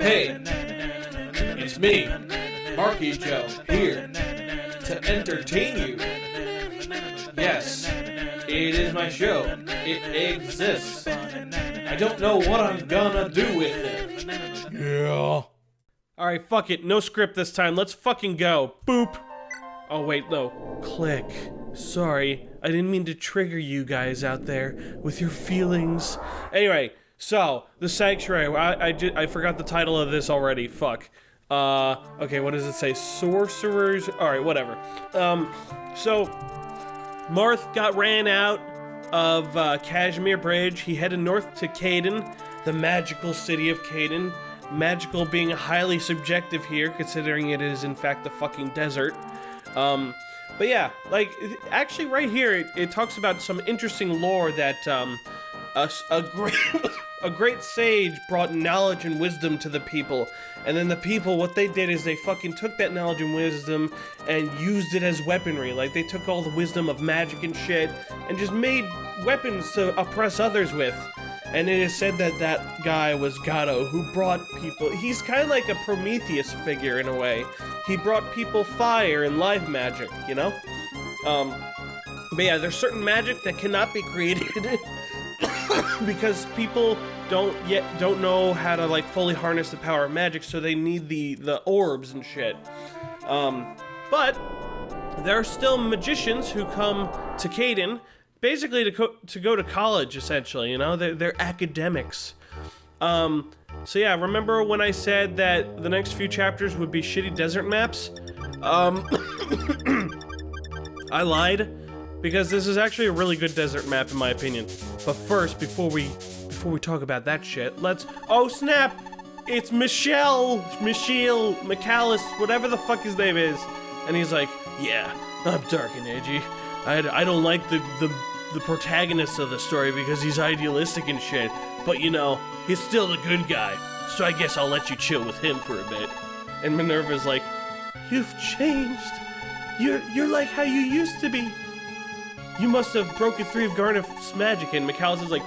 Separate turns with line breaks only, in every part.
Hey, it's me, Marky Joe, here to entertain you. Yes, it is my show. It exists. I don't know what I'm gonna do with it.
Yeah. Alright, fuck it. No script this time. Let's fucking go. Boop. Oh, wait, no. Click. Sorry. I didn't mean to trigger you guys out there with your feelings. Anyway, so, The Sanctuary. I forgot the title of this already. Fuck. Okay, what does it say? Sorcerers? Alright, whatever. So, Marth got ran out of Kashmir Bridge. He headed north to Caden, the magical city of Caden. Magical being highly subjective here, considering it is in fact the fucking desert. But yeah, like, actually right here, it talks about some interesting lore that a great sage brought knowledge and wisdom to the people, and then the people, what they did is they fucking took that knowledge and wisdom and used it as weaponry. Like, they took all the wisdom of magic and shit and just made weapons to oppress others with. And it is said that that guy was Gato, who brought people... He's kind of like a Prometheus figure in a way. He brought people fire and life magic, you know? But yeah, there's certain magic that cannot be created because people don't know how to, like, fully harness the power of magic, so they need the orbs and shit. But there are still magicians who come to Caden, basically to go to college, essentially, you know? They're academics. So yeah, remember when I said that the next few chapters would be shitty desert maps? I lied, because this is actually a really good desert map in my opinion. But first, before we talk about that shit, let's... Oh snap! It's Michelle, McAllis, whatever the fuck his name is. And he's like, yeah, I'm dark and edgy. I don't like the protagonist of the story because he's idealistic and shit, but you know, he's still a good guy, so I guess I'll let you chill with him for a bit. And Minerva's like, you've changed. You're like how you used to be. You must have broken 3 of Garneth's magic. And McAllis is like,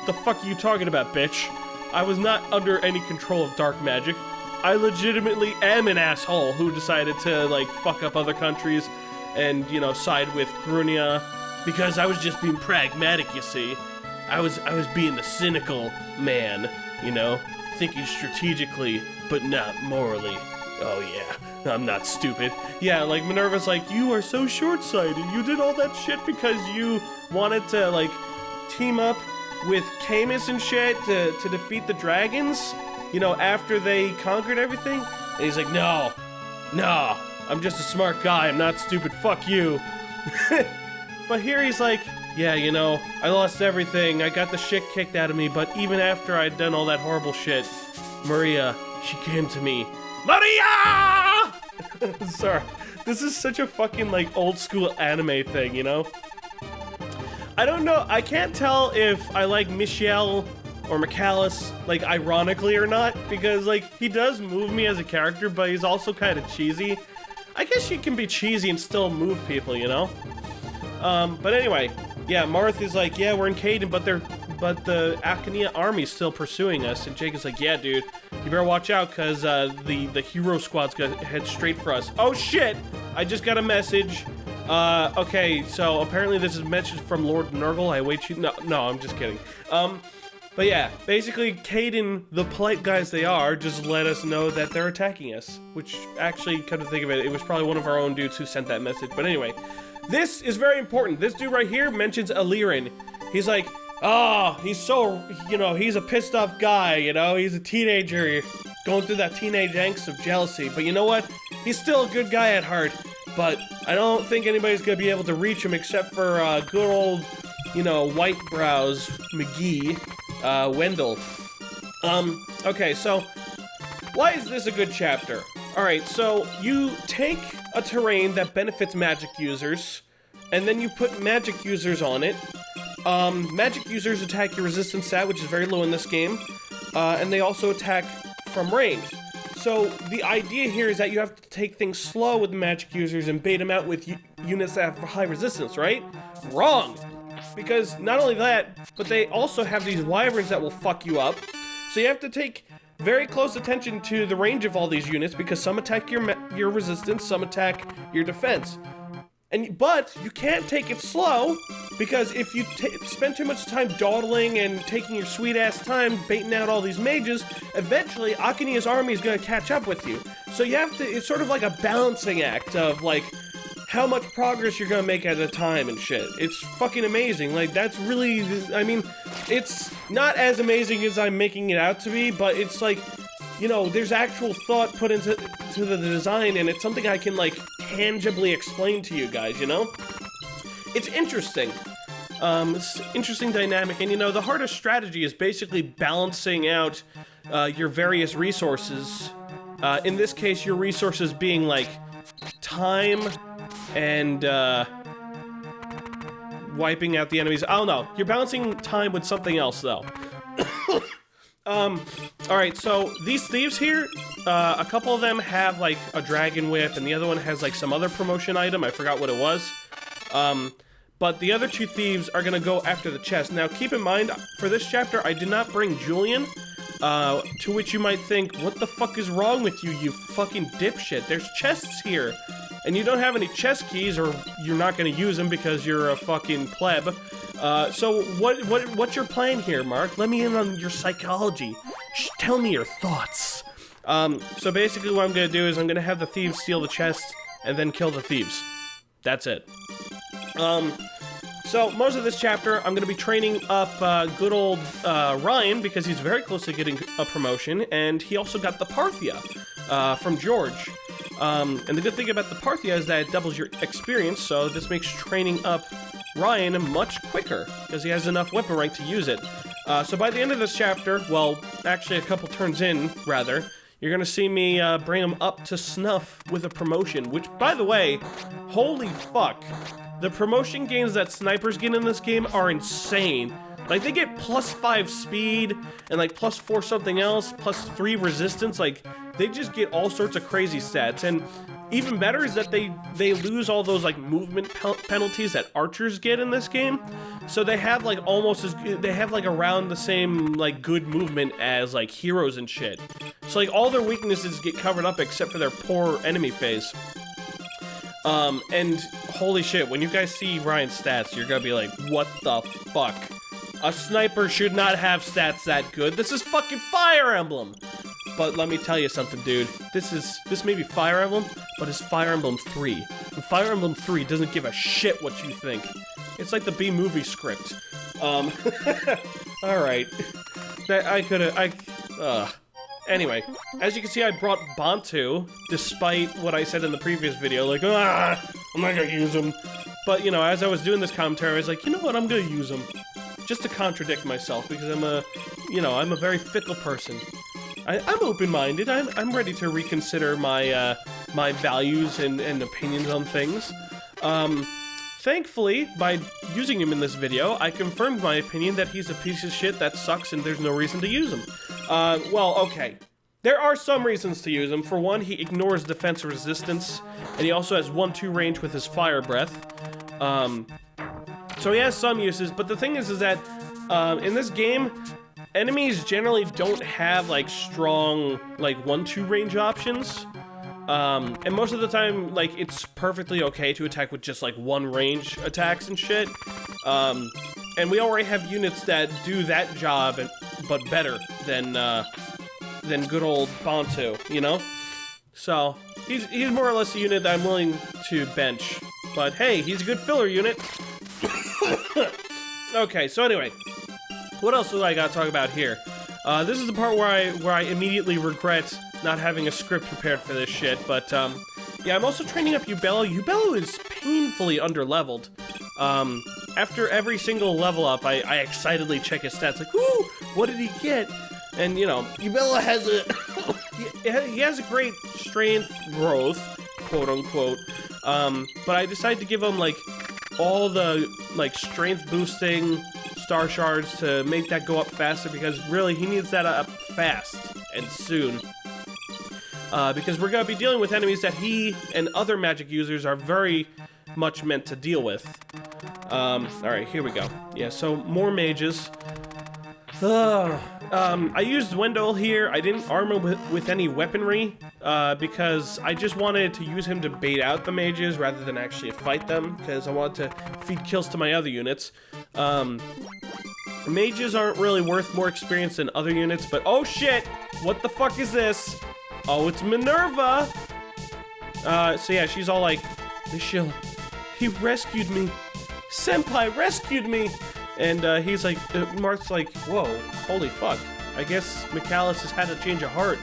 the fuck are you talking about, bitch? I was not under any control of dark magic. I legitimately am an asshole who decided to, like, fuck up other countries and, you know, side with Grunia, because I was just being pragmatic, you see. I was being the cynical man, you know, thinking strategically, but not morally. Oh yeah, I'm not stupid. Yeah, like, Minerva's like, you are so short-sighted. You did all that shit because you wanted to, like, team up with Camus and shit to defeat the dragons, you know, after they conquered everything? And he's like, no, I'm just a smart guy, I'm not stupid, fuck you. But here he's like, yeah, you know, I lost everything, I got the shit kicked out of me, but even after I'd done all that horrible shit, Maria, she came to me. Maria! Sorry, this is such a fucking, like, old school anime thing, you know? I don't know, I can't tell if I like Michelle or McAllis, like, ironically or not, because, like, he does move me as a character, but he's also kind of cheesy. I guess you can be cheesy and still move people, you know? But anyway, yeah, Marth is like, yeah, we're in Caden, but the Akania army's still pursuing us, and Jake is like, yeah, dude, you better watch out, cause, the hero squad's gonna head straight for us. Oh shit! I just got a message. Okay, so apparently this is a message from Lord Nurgle. I await you. No, I'm just kidding. But yeah, basically, Caden, the polite guys they are, just let us know that they're attacking us. Which, actually, come to think of it, it was probably one of our own dudes who sent that message. But anyway, this is very important. This dude right here mentions Alirin. He's like, oh, he's so, you know, he's a pissed off guy, you know? He's a teenager going through that teenage angst of jealousy. But you know what? He's still a good guy at heart. But I don't think anybody's gonna be able to reach him except for, good old, you know, White Brows McGee. Wendell. Okay, so, why is this a good chapter? Alright, so, you take a terrain that benefits magic users, and then you put magic users on it. Magic users attack your resistance stat, which is very low in this game, and they also attack from range. So, the idea here is that you have to take things slow with magic users and bait them out with units that have high resistance, right? Wrong! Because not only that, but they also have these wyverns that will fuck you up. So you have to take very close attention to the range of all these units because some attack your resistance, some attack your defense. But you can't take it slow, because if you spend too much time dawdling and taking your sweet-ass time baiting out all these mages, eventually Akinia's army is going to catch up with you. So you have to, it's sort of like a balancing act of, like, how much progress you're going to make at a time and shit. It's fucking amazing. Like, that's really, I mean, it's not as amazing as I'm making it out to be, but it's like, you know, there's actual thought put into the design, and it's something I can, like, tangibly explain to you guys, you know? It's interesting. It's interesting dynamic, and, you know, the hardest strategy is basically balancing out your various resources. In this case, your resources being, like, time and, wiping out the enemies. I don't know. You're balancing time with something else, though. Alright, so these thieves here, a couple of them have, like, a dragon whip, and the other one has, like, some other promotion item. I forgot what it was. But the other two thieves are gonna go after the chest. Now, keep in mind, for this chapter, I did not bring Julian, to which you might think, what the fuck is wrong with you, you fucking dipshit? There's chests here, and you don't have any chest keys, or you're not gonna use them because you're a fucking pleb. So what's your plan here, Mark? Let me in on your psychology. Tell me your thoughts. So basically what I'm gonna do is I'm gonna have the thieves steal the chest and then kill the thieves. That's it. So most of this chapter, I'm gonna be training up, good old, Ryan, because he's very close to getting a promotion, and he also got the Parthia, from George. And the good thing about the Parthia is that it doubles your experience, so this makes training up Ryan much quicker, because he has enough weapon rank to use it. So by the end of this chapter, well, actually a couple turns in, rather, you're gonna see me bring him up to snuff with a promotion, which, by the way, holy fuck, the promotion gains that snipers get in this game are insane. Like, they get +5 speed, and like +4 something else, +3 resistance, like, they just get all sorts of crazy stats, and even better is that they lose all those, like, movement penalties that archers get in this game, so they have, like, almost as good, they have, like, around the same, like, good movement as, like, heroes and shit. So, like, all their weaknesses get covered up except for their poor enemy phase. And holy shit, when you guys see Ryan's stats, you're gonna be like, what the fuck? A sniper should not have stats that good. This is fucking Fire Emblem! But let me tell you something, dude. This may be Fire Emblem, but it's Fire Emblem 3. And Fire Emblem 3 doesn't give a shit what you think. It's like the B-movie script. Alright. Anyway, as you can see, I brought Bantu, despite what I said in the previous video, like, I'm not gonna use him. But, you know, as I was doing this commentary, I was like, you know what, I'm gonna use him. Just to contradict myself, because I'm a very fickle person. I'm open-minded. I'm ready to reconsider my my values and opinions on things. Thankfully, by using him in this video, I confirmed my opinion that he's a piece of shit that sucks and there's no reason to use him. Well, okay. There are some reasons to use him. For one, he ignores defense resistance, and he also has 1-2 range with his fire breath. So he has some uses, but the thing is that in this game, enemies generally don't have, like, strong, like, 1-2 range options. And most of the time, like, it's perfectly okay to attack with just, like, 1 range attacks and shit. And we already have units that do that job, but better than good old Bantu, you know? So, he's more or less a unit that I'm willing to bench. But hey, he's a good filler unit. Okay, so anyway, what else do I gotta talk about here? This is the part where I immediately regret not having a script prepared for this shit, but, yeah, I'm also training up Yubello. Yubello is painfully underleveled. After every single level up, I excitedly check his stats, like, ooh, what did he get? And, you know, Yubello has he has a great strength growth, quote-unquote, but I decided to give him, like, all the, like, strength boosting star shards to make that go up faster, because really he needs that up fast and soon, because we're gonna be dealing with enemies that he and other magic users are very much meant to deal with. Alright, here we go. Yeah, so more mages. I used Wendell here. I didn't arm him with any weaponry, because I just wanted to use him to bait out the mages rather than actually fight them, because I wanted to feed kills to my other units. Mages aren't really worth more experience than other units, but oh shit! What the fuck is this? Oh, it's Minerva! So yeah, she's all like, Michelle, he rescued me. Senpai rescued me! And he's like, Marth's like, whoa, holy fuck. I guess Michaelis has had a change of heart.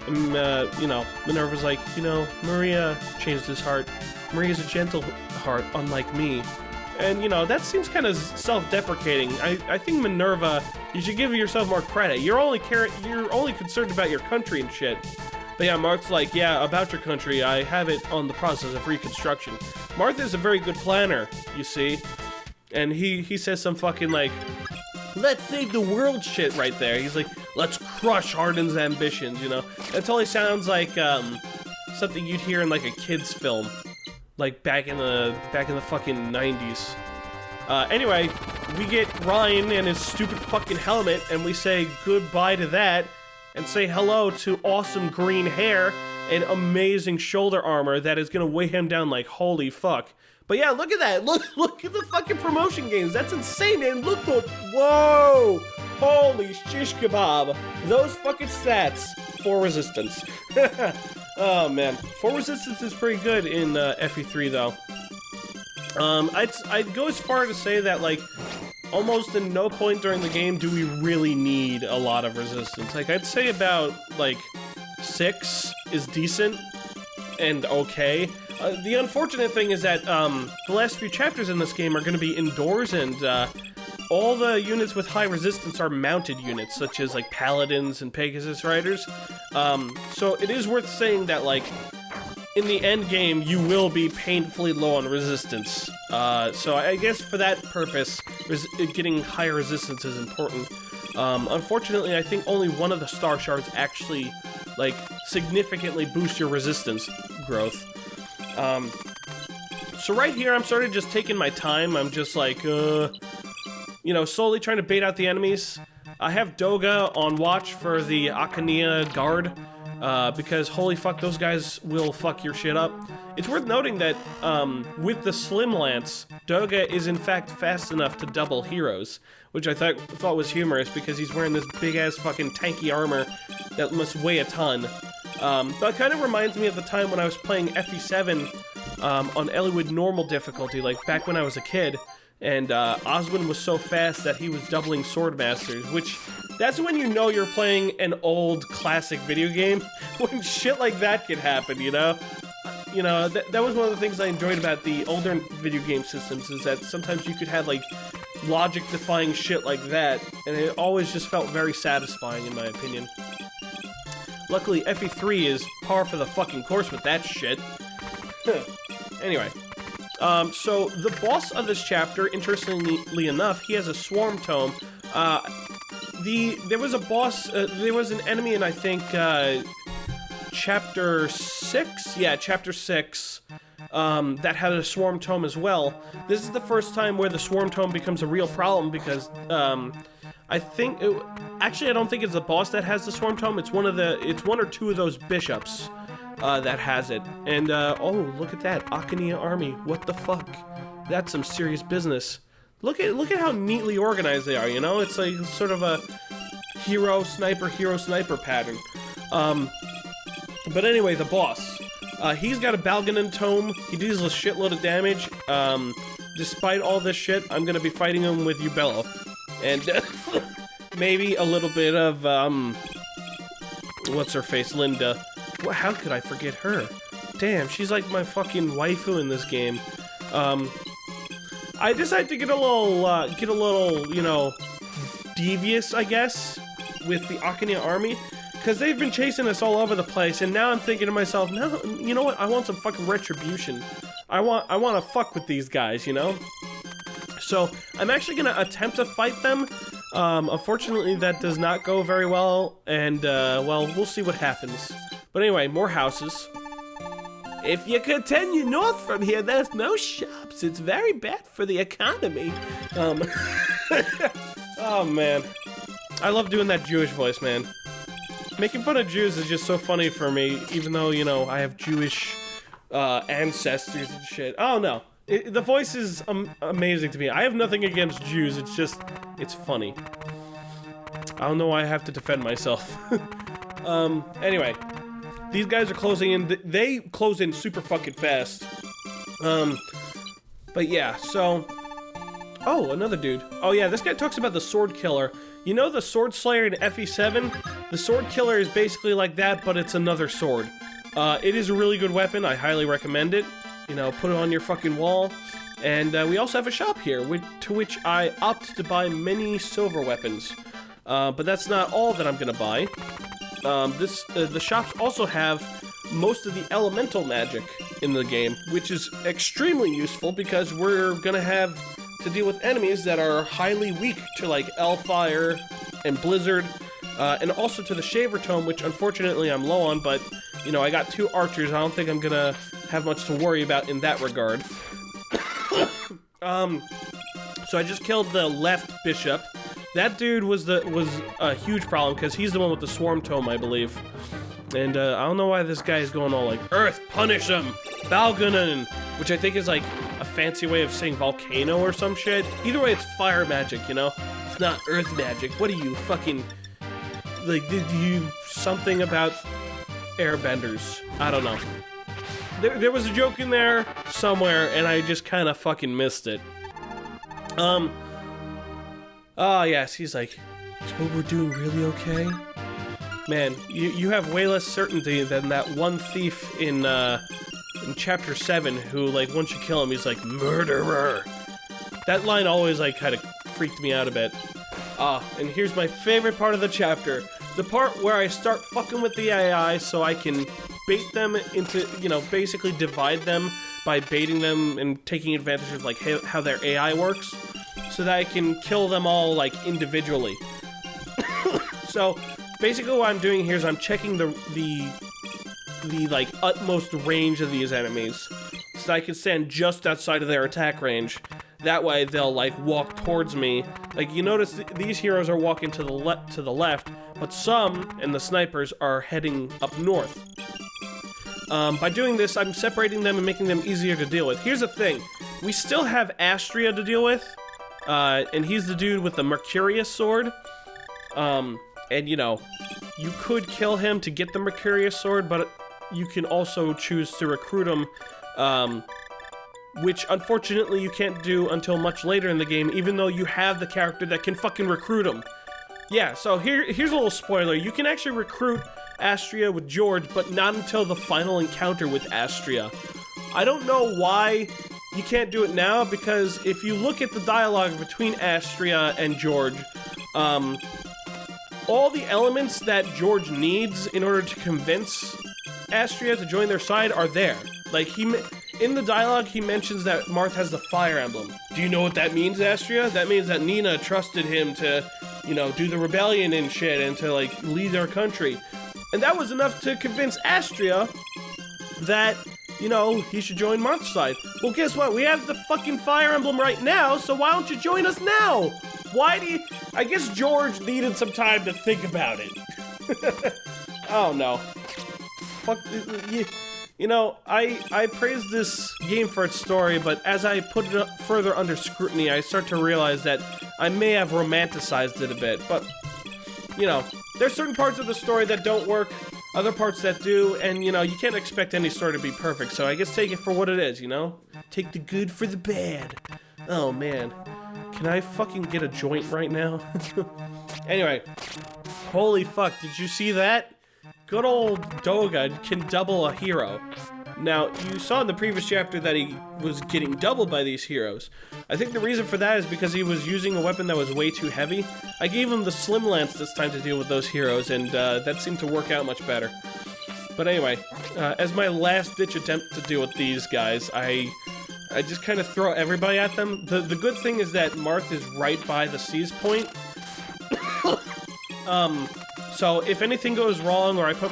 And, you know, Minerva's like, you know, Maria changed his heart. Maria's a gentle heart, unlike me. And, you know, that seems kind of self-deprecating. I think Minerva, you should give yourself more credit. You're only concerned about your country and shit. But yeah, Marth's like, yeah, about your country, I have it on the process of reconstruction. Marth is a very good planner, you see. And he says some fucking, like, let's save the world shit right there. He's like, let's crush Arden's ambitions, you know? That totally sounds like, something you'd hear in, like, a kid's film. Like, back in the fucking 90s. Anyway, we get Ryan and his stupid fucking helmet, and we say goodbye to that, and say hello to awesome green hair and amazing shoulder armor that is gonna weigh him down like holy fuck. But yeah, look at that. Look at the fucking promotion games. That's insane, man. Look what, whoa! Holy shish kebab. Those fucking stats for resistance. Oh man, 4 resistance is pretty good in FE3 though. I'd go as far to say that like almost in no point during the game do we really need a lot of resistance. Like I'd say about like 6 is decent and okay. The unfortunate thing is that the last few chapters in this game are going to be indoors, and all the units with high resistance are mounted units, such as like paladins and Pegasus riders. So it is worth saying that like in the end game you will be painfully low on resistance. So I guess for that purpose, getting higher resistance is important. Unfortunately, I think only one of the star shards actually like significantly boost your resistance growth. So right here, I'm sort of just taking my time. I'm just like, you know, slowly trying to bait out the enemies. I have Doga on watch for the Akania guard, because holy fuck, those guys will fuck your shit up. It's worth noting that, with the Slim Lance, Doga is in fact fast enough to double heroes, which I thought was humorous because he's wearing this big-ass fucking tanky armor that must weigh a ton. That kind of reminds me of the time when I was playing FE7 on Eliwood normal difficulty, like back when I was a kid, and Oswin was so fast that he was doubling Sword Masters, which, that's when you know you're playing an old classic video game, when shit like that can happen, you know? You know, that was one of the things I enjoyed about the older video game systems, is that sometimes you could have, like, logic-defying shit like that, and it always just felt very satisfying, in my opinion. Luckily, FE3 is par for the fucking course with that shit. Anyway, so the boss of this chapter, interestingly enough, he has a swarm tome. There was a boss, there was an enemy in, I think, chapter 6? Yeah, chapter 6, that had a swarm tome as well. This is the first time where the swarm tome becomes a real problem because, I think, actually I don't think it's the boss that has the swarm tome, it's one or two of those bishops, that has it. And, oh, look at that, Akania army, what the fuck? That's some serious business. Look at how neatly organized they are, you know? It's like sort of a hero, sniper pattern. But anyway, the boss. He's got a Balganon tome, he deals a shitload of damage. Despite all this shit, I'm gonna be fighting him with Ubello. And maybe a little bit of, what's her face, Linda. How could I forget her? Damn, she's like my fucking waifu in this game. I decided to get a little, you know, devious, I guess, with the Akania army, because they've been chasing us all over the place, and now I'm thinking to myself, no, you know what, I want some fucking retribution. I want to fuck with these guys, you know? So, I'm actually gonna attempt to fight them. Unfortunately, that does not go very well, and, well, we'll see what happens. But anyway, more houses. If you continue north from here, there's no shops. It's very bad for the economy. Oh, man. I love doing that Jewish voice, man. Making fun of Jews is just so funny for me, even though, you know, I have Jewish ancestors and shit. Oh, no. The voice is amazing to me. I have nothing against Jews, it's just, it's funny. I don't know why I have to defend myself. Anyway. These guys are closing in. They close in super fucking fast. But yeah, so... Oh, another dude. Oh yeah, this guy talks about the Sword Killer. You know the Sword Slayer in FE7? The Sword Killer is basically like that, but it's another sword. It is a really good weapon. I highly recommend it. You know, put it on your fucking wall. And we also have a shop here, to which I opt to buy many silver weapons. But that's not all that I'm gonna buy. The shops also have most of the elemental magic in the game, which is extremely useful because we're gonna have to deal with enemies that are highly weak to like Hellfire and Blizzard, and also to the Shaver Tome, which unfortunately I'm low on, but you know, I got 2 archers. I don't think I'm gonna have much to worry about in that regard. So I just killed the left bishop. That dude was a huge problem because he's the one with the Swarm Tome, I believe. And I don't know why this guy is going all like, Earth, punish him! Balgunan! Which I think is like a fancy way of saying volcano or some shit. Either way, it's fire magic, you know? It's not Earth magic. What are you, fucking... Like, did you... something about airbenders? I don't know. There was a joke in there somewhere, and I just kind of fucking missed it. Oh, yes, he's like, is what we're doing really okay? Man, you have way less certainty than that one thief in Chapter 7 who, like, once you kill him, he's like, murderer! That line always, like, kind of freaked me out a bit. And here's my favorite part of the chapter. The part where I start fucking with the AI so I can bait them into, you know, basically divide them by baiting them and taking advantage of, like, how their AI works. So that I can kill them all, like, individually. So, basically what I'm doing here is I'm checking the like, utmost range of these enemies. So that I can stand just outside of their attack range. That way, they'll, like, walk towards me. Like, you notice these heroes are walking to the left, but some, and the snipers, are heading up north. By doing this, I'm separating them and making them easier to deal with. Here's the thing. We still have Astria to deal with. And he's the dude with the Mercurius sword. And, you know, you could kill him to get the Mercurius sword, but you can also choose to recruit him, which, unfortunately, you can't do until much later in the game, even though you have the character that can fucking recruit him. Yeah, so here's a little spoiler. You can actually recruit Astria with George, but not until the final encounter with Astria. I don't know why you can't do it now, because if you look at the dialogue between Astria and George, all the elements that George needs in order to convince Astria to join their side are there. Like, in the dialogue, he mentions that Marth has the Fire Emblem. Do you know what that means, Astria? That means that Nina trusted him to, you know, do the rebellion and shit, and to, like, lead our country. And that was enough to convince Astria that, you know, he should join Marth's side. Well, guess what? We have the fucking Fire Emblem right now, so why don't you join us now? Why do you... I guess George needed some time to think about it. Oh, no. Fuck... You know, I praise this game for its story, but as I put it further under scrutiny, I start to realize that I may have romanticized it a bit. But, you know, there's certain parts of the story that don't work, other parts that do, and, you know, you can't expect any story to be perfect, so I guess take it for what it is, you know? Take the good for the bad. Oh, man. Can I fucking get a joint right now? Anyway. Holy fuck, did you see that? Good old Doga can double a hero. Now, you saw in the previous chapter that he was getting doubled by these heroes. I think the reason for that is because he was using a weapon that was way too heavy. I gave him the Slim Lance this time to deal with those heroes, and that seemed to work out much better. But anyway, as my last-ditch attempt to deal with these guys, I just kind of throw everybody at them. The good thing is that Marth is right by the seize point. So if anything goes wrong, or I put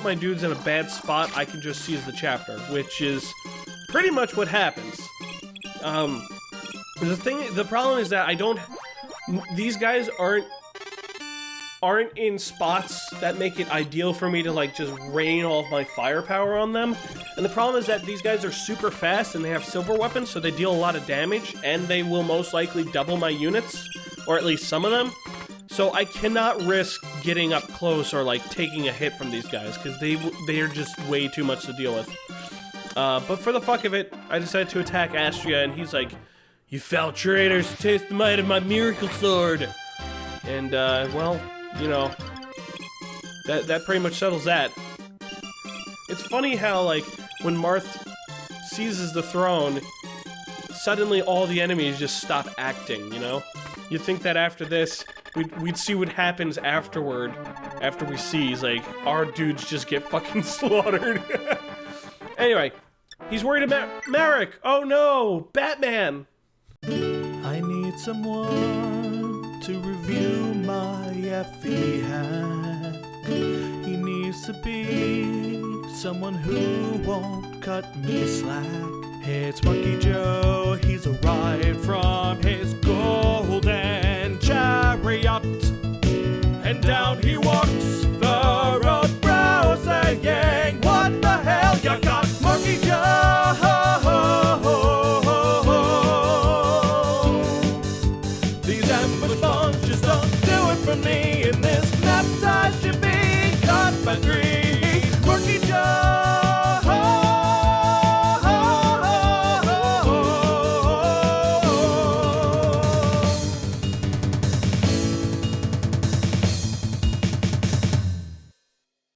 my dudes in a bad spot, I can just seize the chapter, which is pretty much what happens. The problem is that these guys aren't aren't in spots that make it ideal for me to like just rain all of my firepower on them. And the problem is that these guys are super fast and they have silver weapons, so they deal a lot of damage, and they will most likely double my units, or at least some of them. So I cannot risk getting up close or like taking a hit from these guys, because they are just way too much to deal with. But for the fuck of it, I decided to attack Astria, and he's like, "You foul traitors, taste the might of my miracle sword." And, well, you know, that pretty much settles that. It's funny how, like, when Marth seizes the throne, suddenly all the enemies just stop acting, you know? You'd think that after this, we'd see what happens afterward, after we seize, like, our dudes just get fucking slaughtered. Anyway, he's worried about Marek! Oh no! Batman!
I need someone to review my FE hack. He needs to be someone who won't cut me slack. It's Monkey Joe, he's arrived from his golden chariot, and down he walks